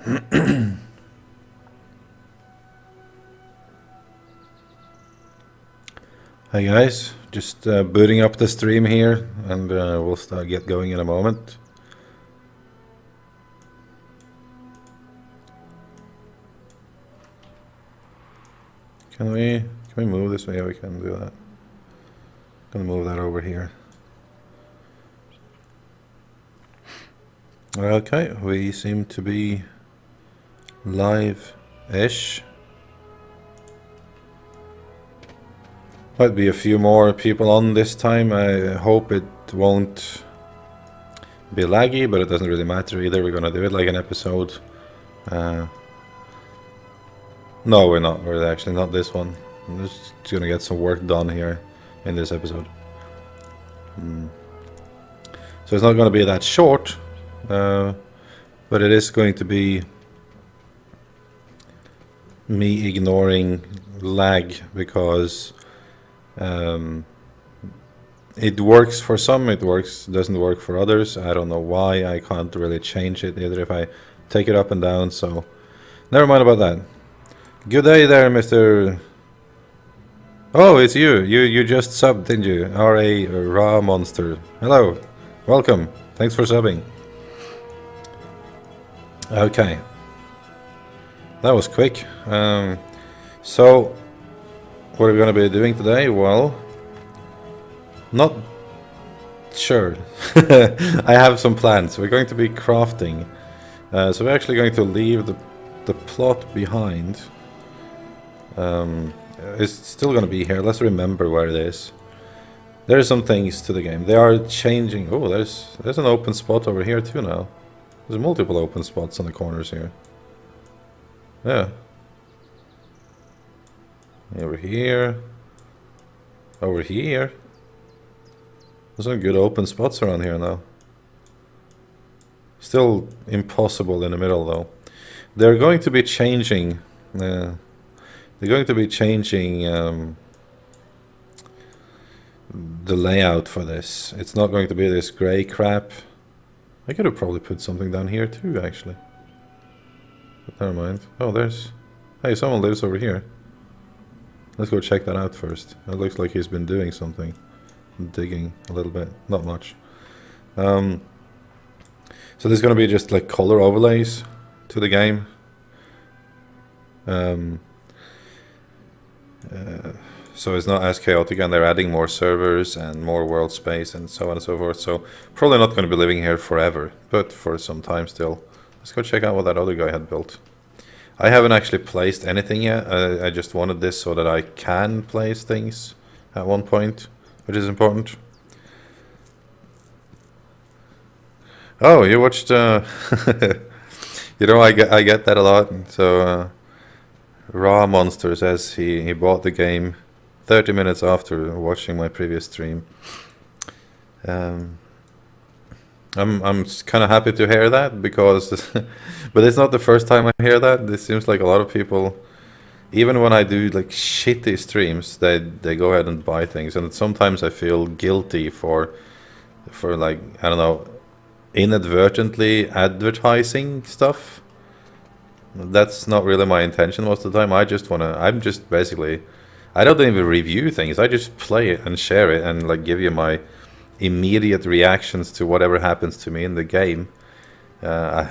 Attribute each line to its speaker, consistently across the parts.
Speaker 1: Hi guys, just booting up the stream here, and we'll get going in a moment. Can we move this way? Yeah, we can do that. Gonna move that over here. Okay, we seem to be live-ish. Might be a few more people on this time. I hope it won't be laggy, but it doesn't really matter either. We're gonna do it like an episode. No, we're not. We're actually not this one. I'm just gonna get some work done here in this episode. So it's not gonna be that short, but it is going to be me ignoring lag because it works for some, doesn't work for others. I don't know why. I can't really change it either if I take it up and down, so never mind about that. Good day there, Mr. Oh, it's you. You just subbed, didn't you? R.A. Raw Monster. Hello. Welcome. Thanks for subbing. Okay. That was quick. So what are we going to be doing today? Well, not sure. I have some plans. We're going to be crafting. So we're actually going to leave the plot behind. It's still going to be here. Let's remember where it is. There are some things to the game. They are changing. Oh, there's an open spot over here too now. There's multiple open spots on the corners here. Yeah. Over here. Over here. There's some good open spots around here now. Still impossible in the middle though. They're going to be changing. They're going to be changing the layout for this. It's not going to be this grey crap. I could have probably put something down here too, actually. But never mind. Oh, there's... Hey, someone lives over here. Let's go check that out first. It looks like he's been doing something. Digging a little bit. Not much. So there's going to be just like color overlays to the game. So it's not as chaotic, and they're adding more servers and more world space and so on and so forth. So probably not going to be living here forever, but for some time still. Let's go check out what that other guy had built. I haven't actually placed anything yet. I just wanted this so that I can place things at one point, which is important. Oh, you watched... you know, I get that a lot. So Raw Monster says he bought the game 30 minutes after watching my previous stream. I'm kind of happy to hear that because, but it's not the first time I hear that. It seems like a lot of people, even when I do like shitty streams, they go ahead and buy things, and sometimes I feel guilty for like, I don't know, inadvertently advertising stuff. That's not really my intention most of the time. I'm just basically, I don't even review things. I just play it and share it and like give you my immediate reactions to whatever happens to me in the game. I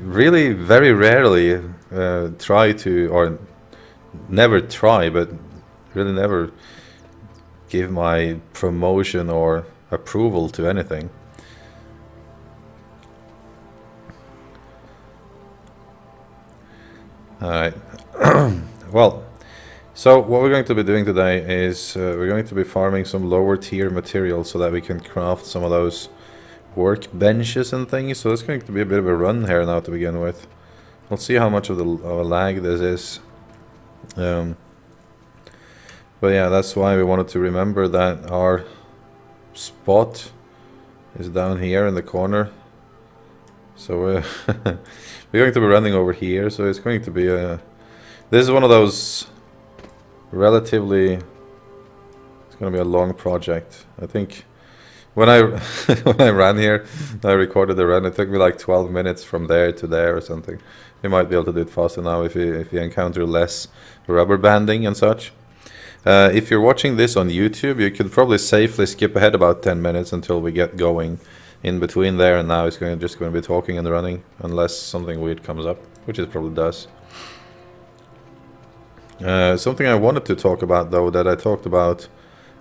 Speaker 1: really very rarely try to, or never try, but really never give my promotion or approval to anything. Alright. Well, so what we're going to be doing today is we're going to be farming some lower tier materials so that we can craft some of those workbenches and things. So it's going to be a bit of a run here now to begin with. We'll see how much of a lag this is. But yeah, that's why we wanted to remember that our spot is down here in the corner. So we're going to be running over here, so it's going to be a... This is one of those relatively... It's going to be a long project. I think When I when I ran here, I recorded the run. It took me like 12 minutes from there to there or something. You might be able to do it faster now if you encounter less rubber banding and such. If you're watching this on YouTube, you could probably safely skip ahead about 10 minutes until we get going. In between there and now, it's just going to be talking and running, unless something weird comes up, which it probably does. Something I wanted to talk about, though, that I talked about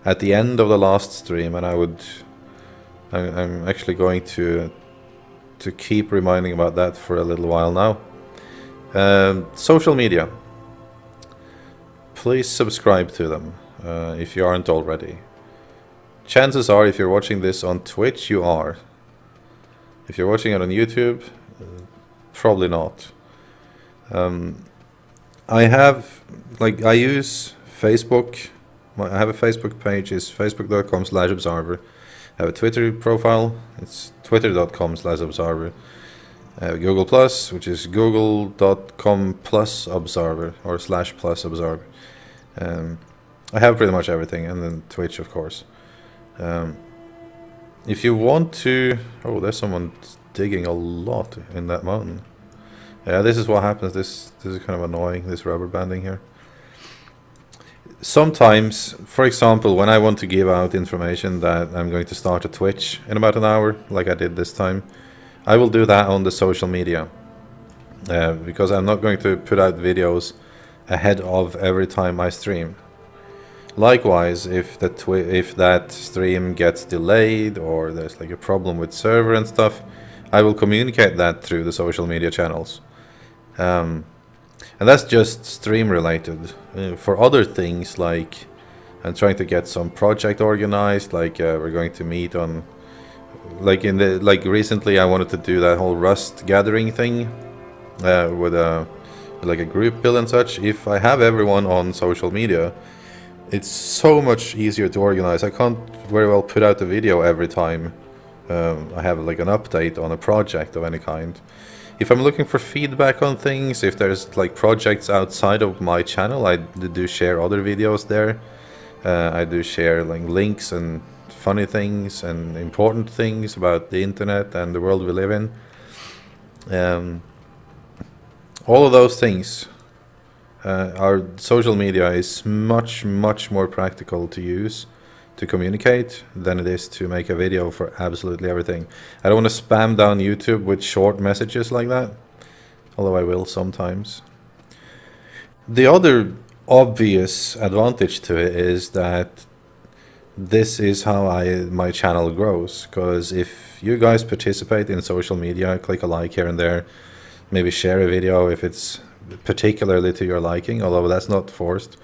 Speaker 1: at the end of the last stream, and I'm actually going to keep reminding about that for a little while now. Social media. Please subscribe to them if you aren't already. Chances are, if you're watching this on Twitch, you are. If you're watching it on YouTube, probably not. I use Facebook. I have a Facebook page. It's facebook.com/observer. I have a Twitter profile. It's twitter.com/observer. I have Google Plus, which is google.com/observer or /+observer. I have pretty much everything, and then Twitch, of course. If you want to... Oh, there's someone digging a lot in that mountain. Yeah, this is what happens. This is kind of annoying, this rubber banding here. Sometimes, for example, when I want to give out information that I'm going to start a Twitch in about an hour, like I did this time, I will do that on the social media. Because I'm not going to put out videos ahead of every time I stream. Likewise, if that stream gets delayed or there's like a problem with server and stuff, I will communicate that through the social media channels. And that's just stream related. For other things, like I'm trying to get some project organized, like we're going to meet on, like recently I wanted to do that whole Rust gathering thing with a group build and such. If I have everyone on social media, it's so much easier to organize. I can't very well put out a video every time I have like an update on a project of any kind. If I'm looking for feedback on things, if there's like projects outside of my channel, I do share other videos there. I do share like links and funny things and important things about the internet and the world we live in. All of those things. Our social media is much more practical to use to communicate than it is to make a video for absolutely everything. I don't want to spam down YouTube with short messages like that, although I will sometimes. The other obvious advantage to it is that this is how my channel grows, because if you guys participate in social media, click a like here and there, maybe share a video if it's particularly to your liking, although that's not forced.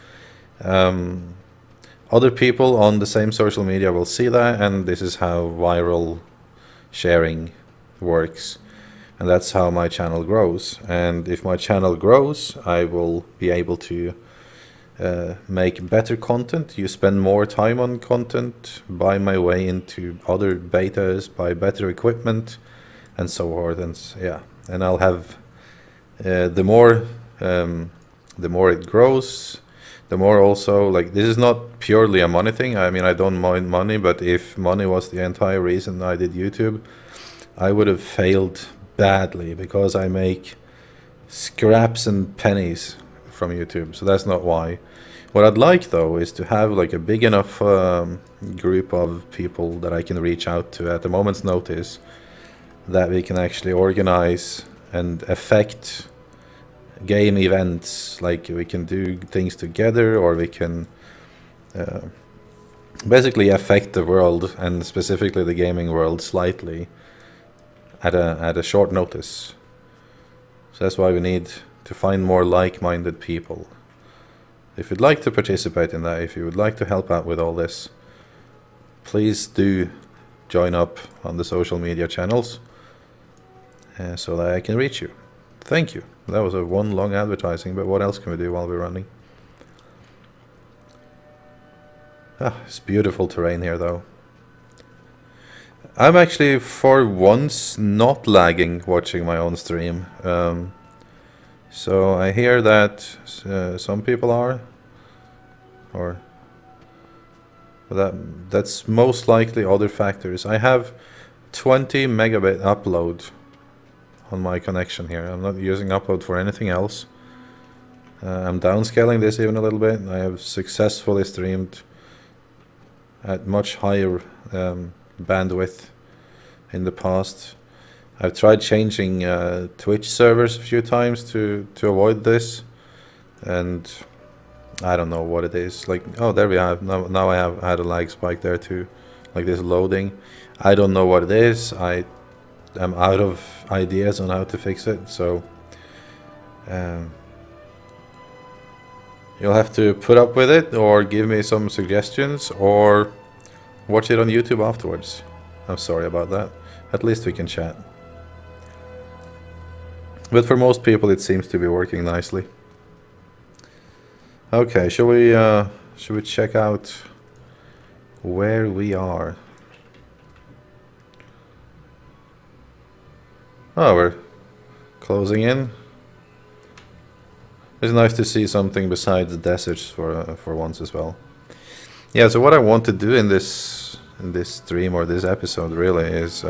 Speaker 1: Other people on the same social media will see that, and this is how viral sharing works. And that's how my channel grows. And if my channel grows, I will be able to make better content. You spend more time on content, buy my way into other betas, buy better equipment, and so forth. And yeah, and I'll have the more it grows, the more also, like, this is not purely a money thing. I mean, I don't mind money, but if money was the entire reason I did YouTube, I would have failed badly, because I make scraps and pennies from YouTube, so that's not why. What I'd like, though, is to have like a big enough group of people that I can reach out to at a moment's notice, that we can actually organize and affect game events. Like, we can do things together, or we can basically affect the world, and specifically the gaming world, slightly at a short notice. So that's why we need to find more like-minded people. If you'd like to participate in that, if you would like to help out with all this, please do join up on the social media channels so that I can reach you. Thank you. That was a one long advertising, but what else can we do while we're running? It's beautiful terrain here, though. I'm actually, for once, not lagging watching my own stream. So I hear that some people are, but But that's most likely other factors. I have 20 megabit upload on my connection here. I'm not using upload for anything else. I'm downscaling this even a little bit. I have successfully streamed at much higher bandwidth in the past. I've tried changing Twitch servers a few times to avoid this, and I don't know what it is. Like, oh, there we have. Now I have had a lag spike there too, like this loading. I don't know what it is. I am out of ideas on how to fix it, so you'll have to put up with it, or give me some suggestions, or watch it on YouTube afterwards. I'm sorry about that. At least we can chat. But for most people it seems to be working nicely. Okay, should we check out where we are? Oh, we're closing in. It's nice to see something besides the deserts for once as well. Yeah, so what I want to do in this stream or this episode really is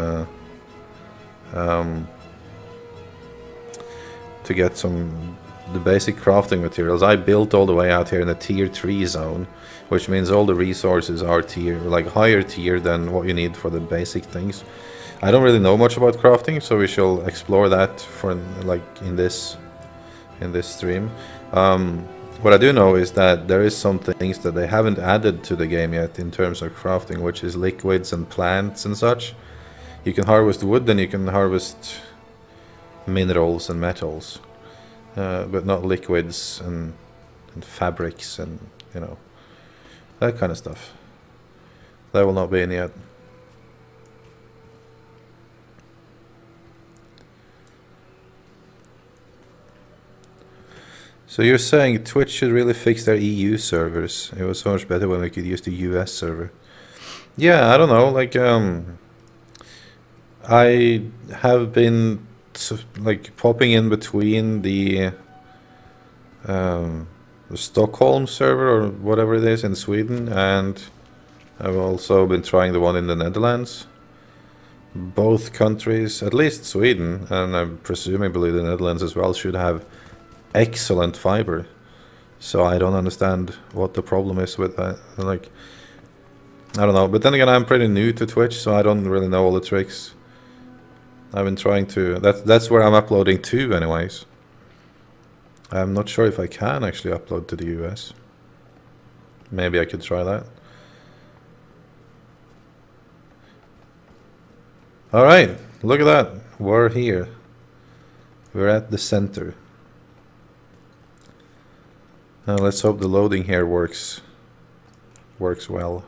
Speaker 1: to get the basic crafting materials. I built all the way out here in the tier 3 zone, which means all the resources are higher tier than what you need for the basic things. I don't really know much about crafting, so we shall explore that for in this stream. What I do know is that there is some things that they haven't added to the game yet in terms of crafting, which is liquids and plants and such. You can harvest wood and you can harvest minerals and metals, but not liquids and fabrics and, you know, that kind of stuff. That will not be in yet. So you're saying Twitch should really fix their EU servers. It was so much better when we could use the US server. Yeah, I don't know, like I have been popping in between the Stockholm server or whatever it is in Sweden, and I've also been trying the one in the Netherlands. Both countries, at least Sweden, and I presumably the Netherlands as well, should have excellent fiber. So I don't understand what the problem is with that. Like, I don't know. But then again, I'm pretty new to Twitch, so I don't really know all the tricks. I've been trying to... That's where I'm uploading to, anyways. I'm not sure if I can actually upload to the US. Maybe I could try that. Alright, look at that. We're here. We're at the center. Now let's hope the loading here works well.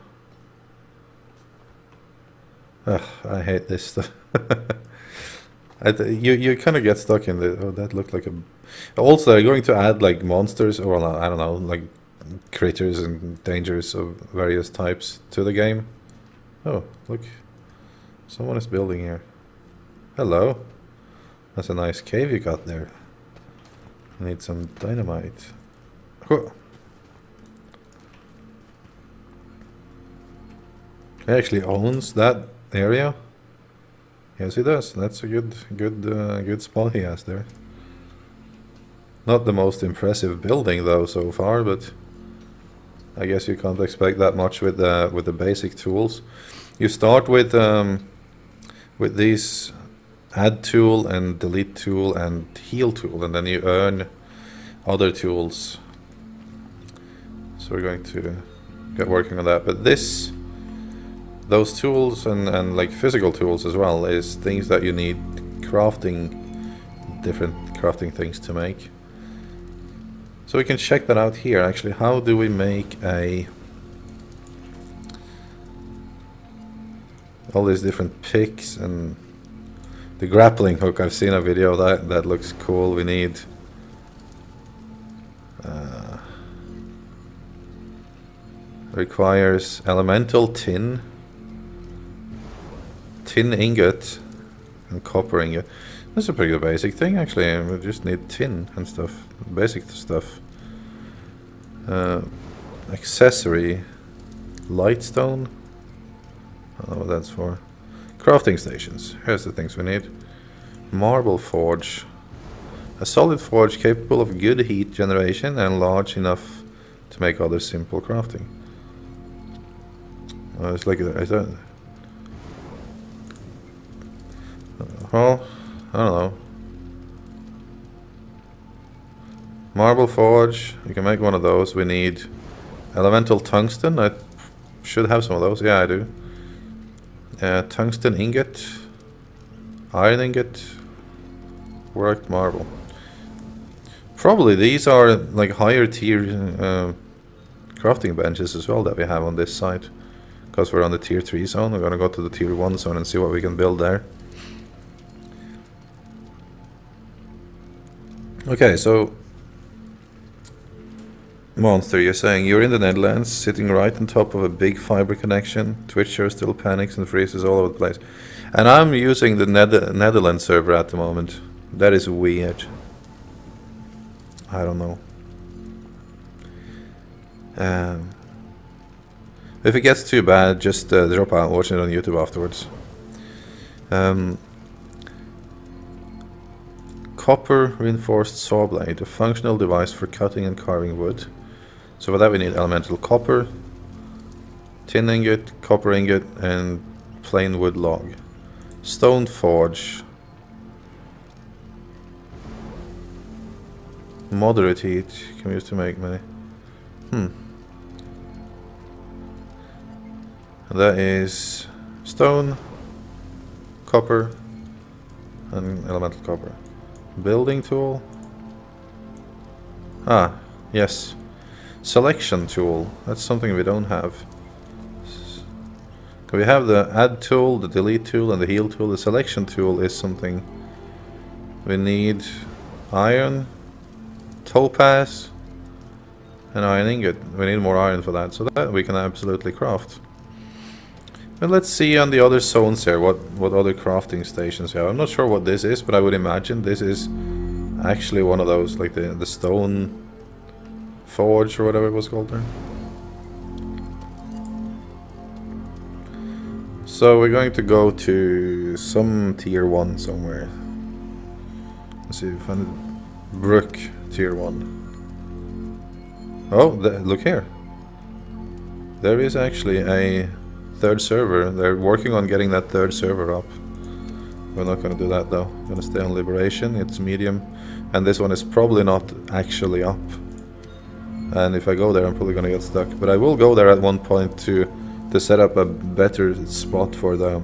Speaker 1: Ugh, I hate this stuff. You kind of get stuck in the... Oh, that looked like a... Also, they're going to add like monsters, or I don't know, like critters and dangers of various types to the game. Oh, look. Someone is building here. Hello. That's a nice cave you got there. I need some dynamite. Oh. He actually owns that area. Yes, he does. That's a good spot he has there. Not the most impressive building though so far, but I guess you can't expect that much with the basic tools. You start with these add tool and delete tool and heal tool, and then you earn other tools. So we're going to get working on that. But those tools and like physical tools as well is things that you need different crafting things to make. So we can check that out here. Actually, how do we make all these different picks and the grappling hook? I've seen a video of that looks cool. We need requires elemental tin ingot and copper ingot. That's a pretty good basic thing actually. We just need tin and stuff, basic stuff. Accessory Lightstone. I don't know what that's for. Crafting stations. Here's the things we need. Marble forge. A solid forge capable of good heat generation and large enough to make other simple crafting. It's like I said. Well, I don't know. Marble forge. You can make one of those. We need elemental tungsten. I should have some of those. Yeah, I do. Tungsten ingot. Iron ingot. Worked marble. Probably these are like higher tier crafting benches as well that we have on this side. Because we're on the tier 3 zone. We're gonna go to the tier 1 zone and see what we can build there. Okay, so Monster, you're saying you're in the Netherlands, sitting right on top of a big fiber connection. Twitcher still panics and freezes all over the place. And I'm using the Netherlands server at the moment. That is weird. I don't know. If it gets too bad, just drop out and watch it on YouTube afterwards. Copper reinforced saw blade, a functional device for cutting and carving wood. So for that we need elemental copper, tin ingot, copper ingot, and plain wood log. Stone forge. Moderate heat can be used to make many. And that is stone, copper, and elemental copper. Building tool. Ah, yes. Selection tool. That's something we don't have. We have the add tool, the delete tool, and the heal tool. The selection tool is something we need. Iron, topaz, and iron ingot. We need more iron for that, so that we can absolutely craft. And let's see on the other zones here what other crafting stations we have. I'm not sure what this is, but I would imagine this is actually one of those, like the stone forge or whatever it was called there. So we're going to go to some tier 1 somewhere. Let's see if I find it. Brook tier 1. Oh, look here. There is actually a third server. They're working on getting that third server up. We're not going to do that though. We're going to stay on Liberation. It's medium. And this one is probably not actually up. And if I go there, I'm probably going to get stuck. But I will go there at one point to set up a better spot for the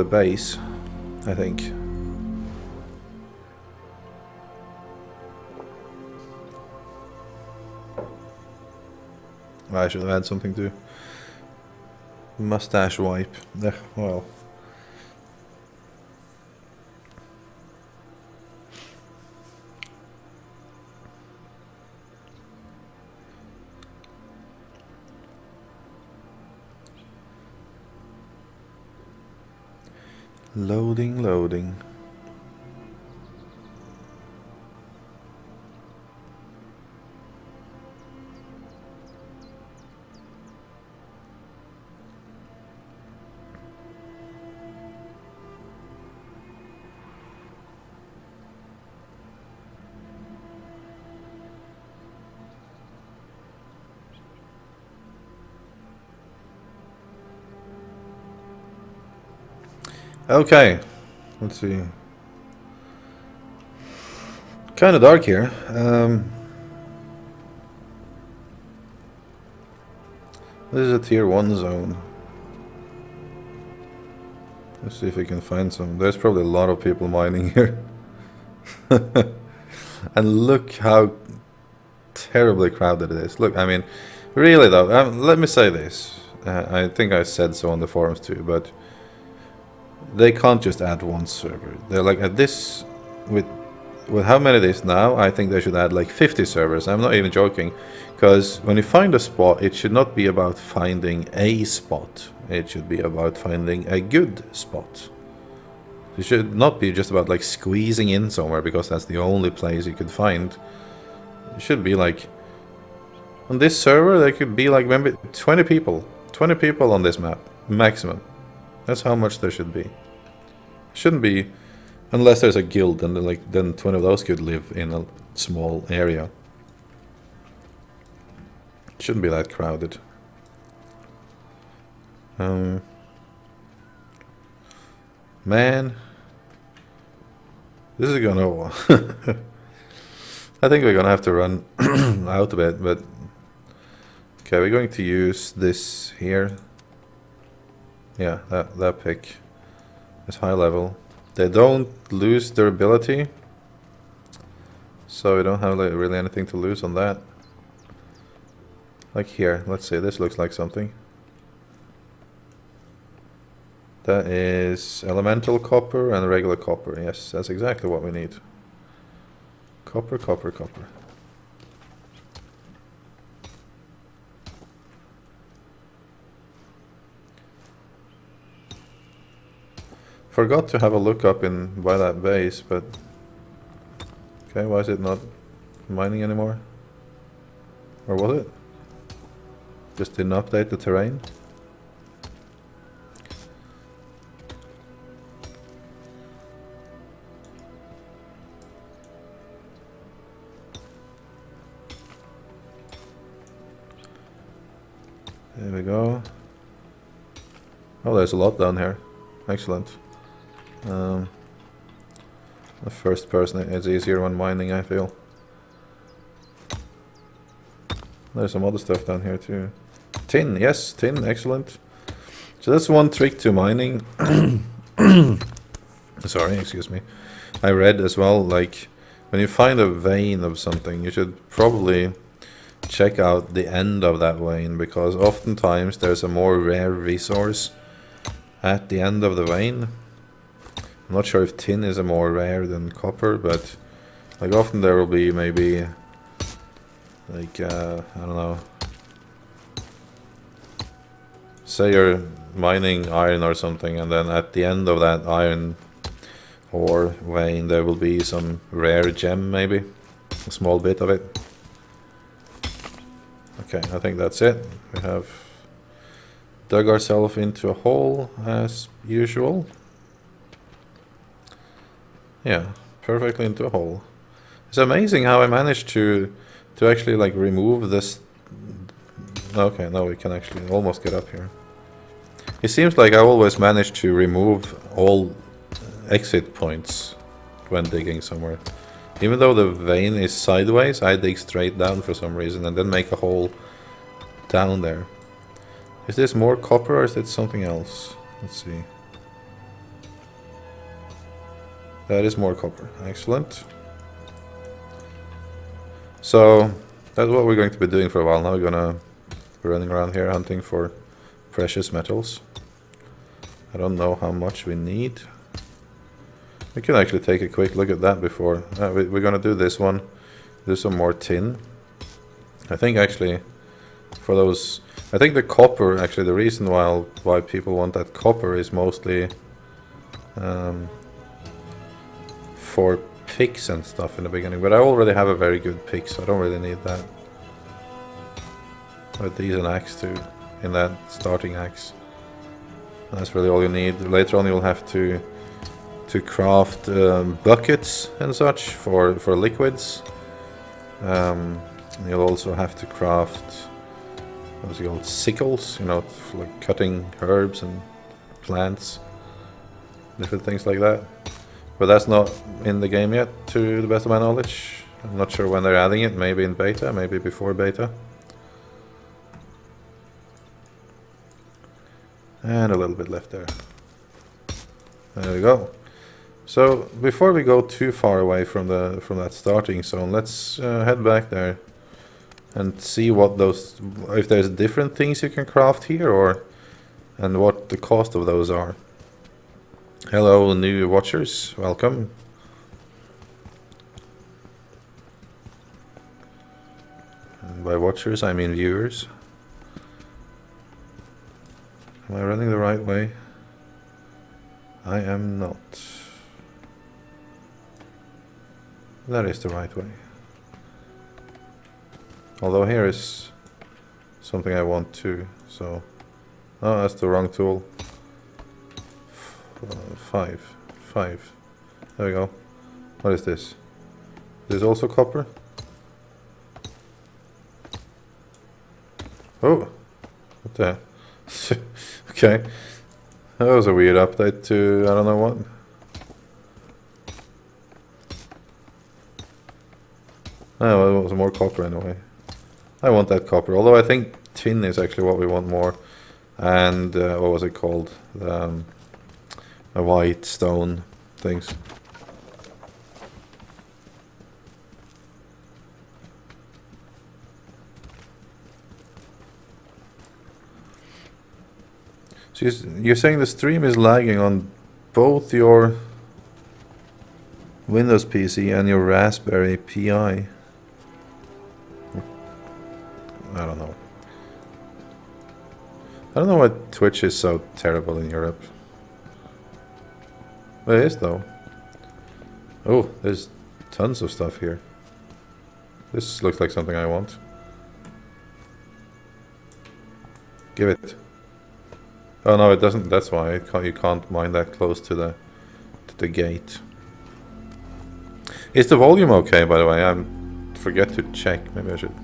Speaker 1: base, I think. I should have had something to mustache wipe. Well. Loading, loading. Okay, let's see. Kind of dark here. This is a tier 1 zone. Let's see if we can find some. There's probably a lot of people mining here. And look how terribly crowded it is. Look, I mean, really though, let me say this. I think I said so on the forums too, but they can't just add one server. They're like at this, with how many it is now, I think they should add like 50 servers. I'm not even joking, because when you find a spot, it should not be about finding a spot. It should be about finding a good spot. It should not be just about like squeezing in somewhere because that's the only place you could find. It should be like On this server, there could be like maybe 20 people. 20 people on this map, maximum. That's how much there should be. Shouldn't be, unless there's a guild, and then 20 of those could live in a small area. Shouldn't be that crowded. Man, this is gonna. I think we're gonna have to run out a bit, but okay, we're going to use this here. Yeah, that pick is high level. They don't lose their ability, so we don't have like really anything to lose on that. Like here, let's see, this looks like something. That is elemental copper and regular copper. Yes, that's exactly what we need. Copper, copper, copper. Forgot to have a look up by that base, but okay, why is it not mining anymore? Or was it? Just didn't update the terrain? There we go. Oh, there's a lot down here. Excellent. The first person is easier when mining, I feel. There's some other stuff down here too. Tin, yes, tin, excellent. So that's one trick to mining. Sorry, excuse me. I read as well, like, when you find a vein of something, you should probably check out the end of that vein, because oftentimes there's a more rare resource at the end of the vein. I'm not sure if tin is a more rare than copper, but like often there will be maybe like I don't know, say you're mining iron or something, and then at the end of that iron ore vein there will be some rare gem, maybe a small bit of it. Okay, I think that's it. We have dug ourselves into a hole as usual. Yeah, perfectly into a hole. It's amazing how I managed to actually like remove this. Okay, now we can actually almost get up here. It seems like I always manage to remove all exit points when digging somewhere. Even though the vein is sideways, I dig straight down for some reason and then make a hole down there. Is this more copper or is it something else? Let's see. That is more copper. Excellent. So that's what we're going to be doing for a while now. We're gonna be running around here hunting for precious metals. I don't know how much we need. We can actually take a quick look at that before. We're gonna do this one. Do some more tin. I think actually for those, I think the copper, actually the reason why people want that copper is mostly for picks and stuff in the beginning, but I already have a very good pick, so I don't really need that. But these an axe too, in that starting axe. That's really all you need. Later on you'll have to craft buckets and such for liquids. And you'll also have to craft what's it called, sickles, you know, for like cutting herbs and plants, different things like that. But that's not in the game yet, to the best of my knowledge. I'm not sure when they're adding it, maybe in beta, maybe before beta. And a little bit left there. There we go. So before we go too far away from that starting zone, let's head back there and see what those, if there's different things you can craft here, and what the cost of those are. Hello new watchers, welcome. And by watchers I mean viewers. Am I running the right way? I am not. That is the right way. Although here is something I want to. So, oh, that's the wrong tool. 5. There we go. What is this? This is also copper? Oh! What the? Okay. That was a weird update to I don't know what. Oh, well, it was more copper anyway. I want that copper, although I think tin is actually what we want more. And what was it called? A white stone things. So you're saying the stream is lagging on both your Windows PC and your Raspberry Pi. I don't know. I don't know why Twitch is so terrible in Europe. But it is though. Oh, there's tons of stuff here. This looks like something I want. Give it. Oh no, it doesn't. That's why you can't mine that close to the gate. Is the volume okay, by the way? I forget to check. Maybe I should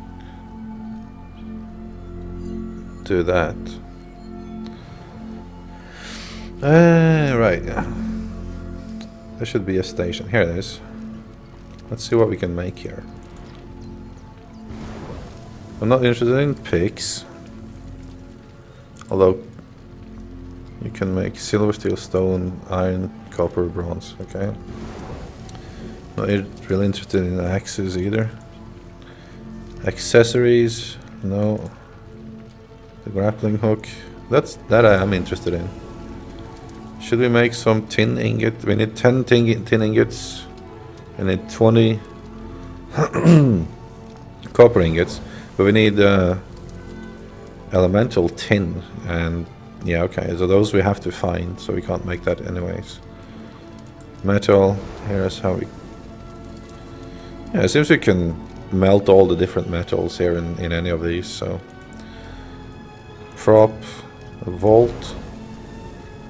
Speaker 1: do that. Right, yeah. There should be a station. Here it is. Let's see what we can make here. I'm not interested in pigs. Although you can make silver, steel, stone, iron, copper, bronze. Okay. Not really interested in axes either. Accessories, no. The grappling hook, that I am interested in. Should we make some tin ingot? We need 10 tin ingots. We need 20 copper ingots, but we need elemental tin, and yeah, okay, so those we have to find, so we can't make that anyways. Metal, here's how we... Yeah, it seems we can melt all the different metals here in any of these, so... Prop, a vault...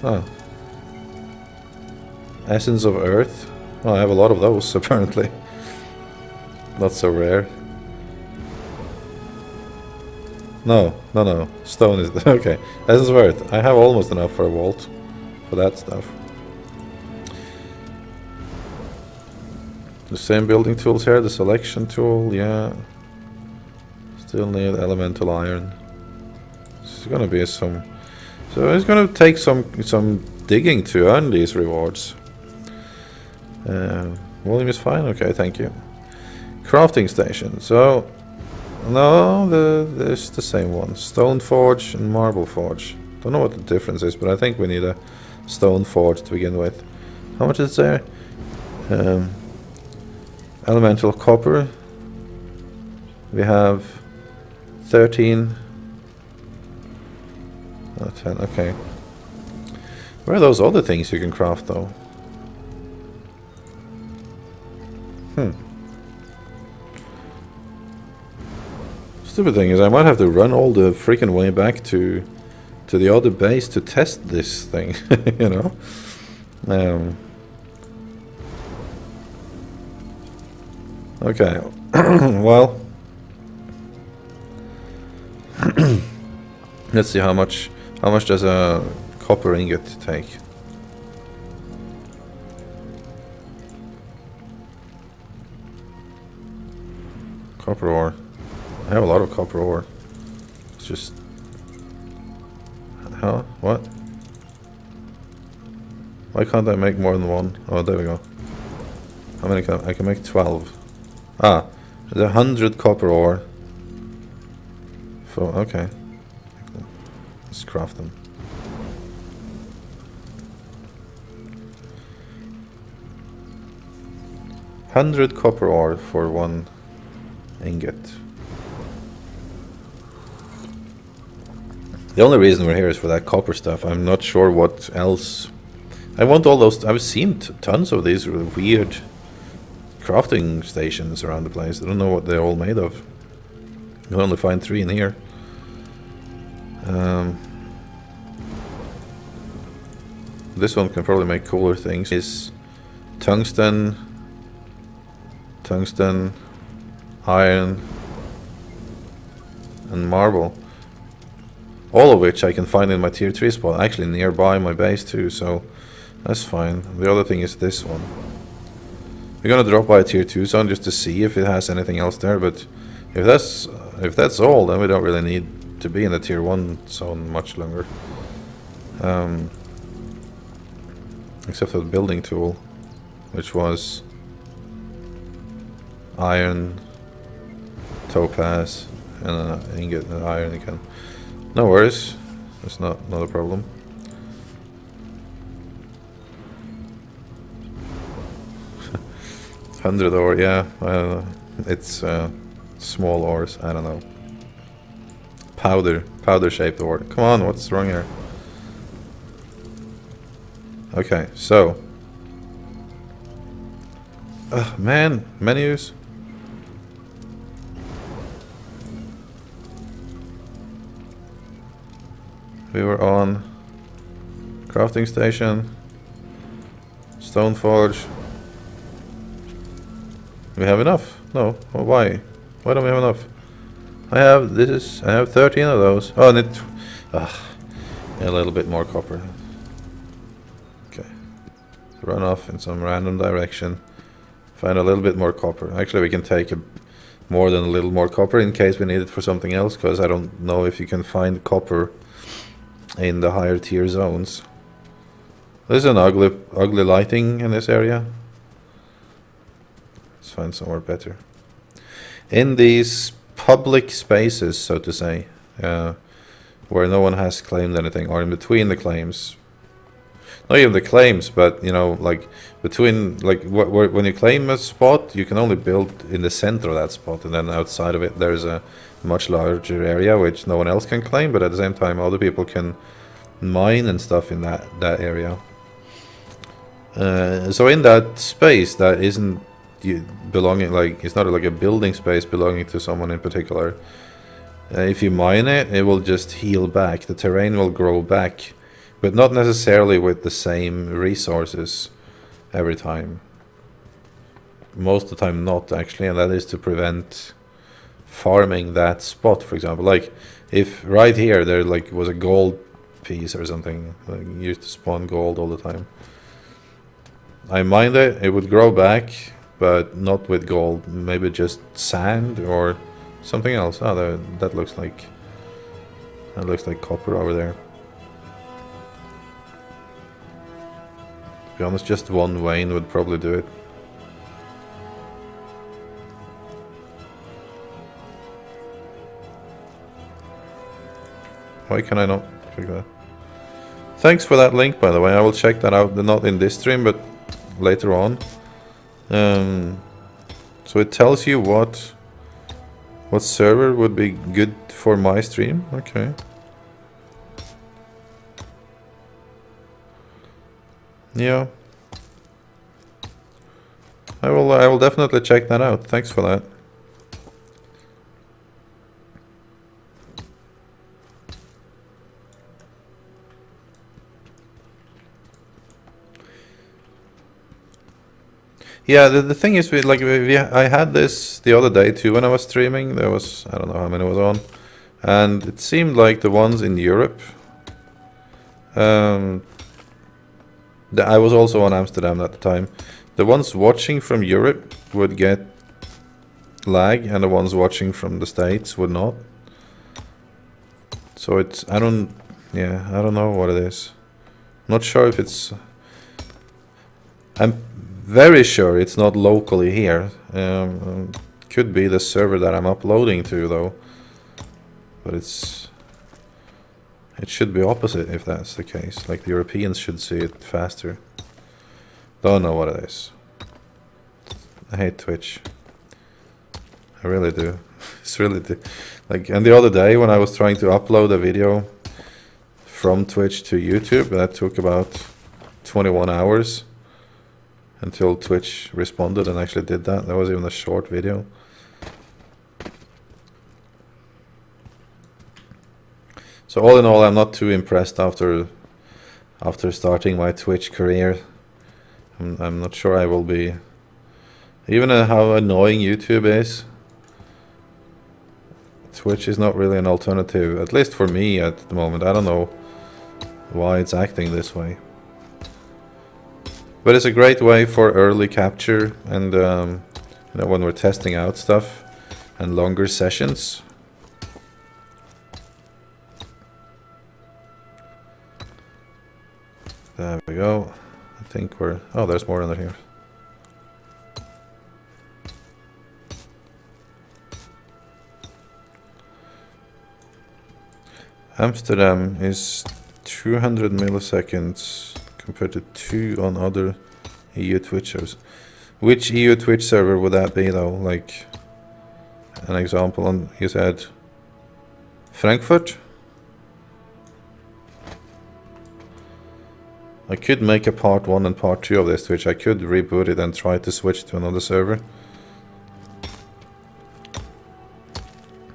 Speaker 1: Oh. Essence of Earth. Oh, I have a lot of those, apparently. Not so rare. No. Stone is... Okay. Essence of Earth. I have almost enough for a vault. For that stuff. The same building tools here. The selection tool, yeah. Still need elemental iron. It's gonna be some... So it's gonna take some digging to earn these rewards. Volume is fine. Okay, thank you. Crafting station. So... No, there's the same one. Stone Forge and Marble Forge. Don't know what the difference is, but I think we need a Stone Forge to begin with. How much is there? Elemental Copper. We have 13. Oh, 10, okay. Where are those other things you can craft, though? Stupid thing is, I might have to run all the freaking way back to the other base to test this thing, you know? Okay, well... Let's see how much does a copper ingot take? Copper ore. I have a lot of copper ore. It's just... Huh? What? Why can't I make more than one? Oh, there we go. How many can I can make 12. Ah, there's 100 copper ore. For, okay. Let's craft them. $100 copper ore for 1 ingot. The only reason we're here is for that copper stuff. I'm not sure what else. I want all those. I've seen tons of these really weird crafting stations around the place. I don't know what they're all made of. You can only find 3 in here. This one can probably make cooler things. Is tungsten, iron, and marble. All of which I can find in my tier 3 spot, actually nearby my base too, so that's fine. The other thing is this one. We're gonna drop by a tier 2 zone just to see if it has anything else there, but if that's all, then we don't really need to be in the tier 1 zone much longer. Except for the building tool, which was iron, topaz, and an ingot and iron again. No worries, it's not a problem. $100 ore, yeah, I don't know. It's small ores, I don't know. Powder shaped ore. Come on, what's wrong here? Okay, so. Man, menus. We were on crafting station, stone forge. We have enough? No. Well, why? Why don't we have enough? I have 13 of those. Oh, and it. A little bit more copper. Okay. Run off in some random direction. Find a little bit more copper. Actually, we can take more than a little more copper in case we need it for something else, because I don't know if you can find copper in the higher tier zones. There's an ugly lighting in this area. Let's find somewhere better. In these public spaces, so to say, where no one has claimed anything, or in between the claims. Not even the claims, but you know, like between, like when you claim a spot, you can only build in the center of that spot, and then outside of it there's a much larger area which no one else can claim, but at the same time other people can mine and stuff in that area. So in that space that isn't belonging, like it's not like a building space belonging to someone in particular, if you mine it, it will just heal back. The terrain will grow back, but not necessarily with the same resources every time. Most of the time not, actually, and that is to prevent farming that spot. For example, like if right here there like was a gold piece or something, like used to spawn gold all the time, I mined it, it would grow back, but not with gold, maybe just sand or something else. Oh, that looks like copper over there. To be honest, just one vein would probably do it. Why can I not check that? Thanks for that link, by the way. I will check that out, not in this stream, but later on. So it tells you what server would be good for my stream. Okay. Yeah. I will definitely check that out. Thanks for that. Yeah, the thing is, I had this the other day too when I was streaming. There was, I don't know how many was on, and it seemed like the ones in Europe. I was also on Amsterdam at the time. The ones watching from Europe would get lag, and the ones watching from the States would not. So it's, I don't know what it is. Not sure if it's. I'm very sure it's not locally here. Could be the server that I'm uploading to though, but it should be opposite if that's the case. Like the Europeans should see it faster. Don't know what it is. I hate Twitch. I really do. It's really like, and the other day when I was trying to upload a video from Twitch to YouTube, that took about 21 hours. Until Twitch responded and actually did that. That was even a short video. So all in all, I'm not too impressed after starting my Twitch career. I'm not sure I will be. Even how annoying YouTube is, Twitch is not really an alternative, at least for me at the moment. I don't know why it's acting this way. But it's a great way for early capture and you know, when we're testing out stuff and longer sessions. There we go. I think we're... Oh, there's more under here. Amsterdam is 200 milliseconds compared to 2 on other EU Twitch servers. Which EU Twitch server would that be though? Like an example on, you said Frankfurt? I could make a part 1 and part 2 of this Twitch. I could reboot it and try to switch to another server.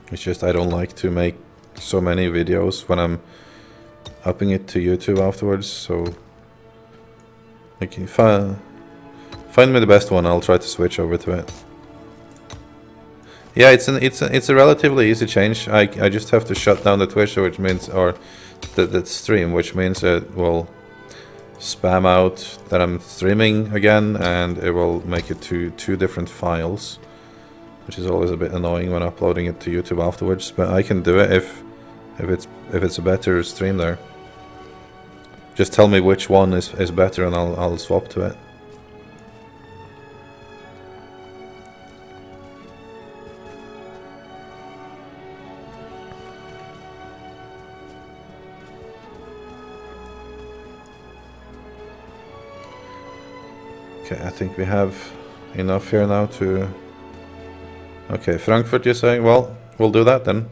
Speaker 1: It's just I don't like to make so many videos when I'm upping it to YouTube afterwards, so like if I find me the best one, I'll try to switch over to it. Yeah, it's a relatively easy change. I just have to shut down the Twitch, which means, or the stream, which means it will spam out that I'm streaming again, and it will make it to 2 different files, which is always a bit annoying when uploading it to YouTube afterwards. But I can do it if it's a better stream there. Just tell me which one is better, and I'll swap to it. Okay, I think we have enough here now to... Okay, Frankfurt, you're saying? Well, we'll do that then.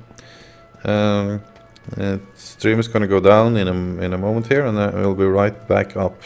Speaker 1: Stream is going to go down in a moment here, and we'll be right back up.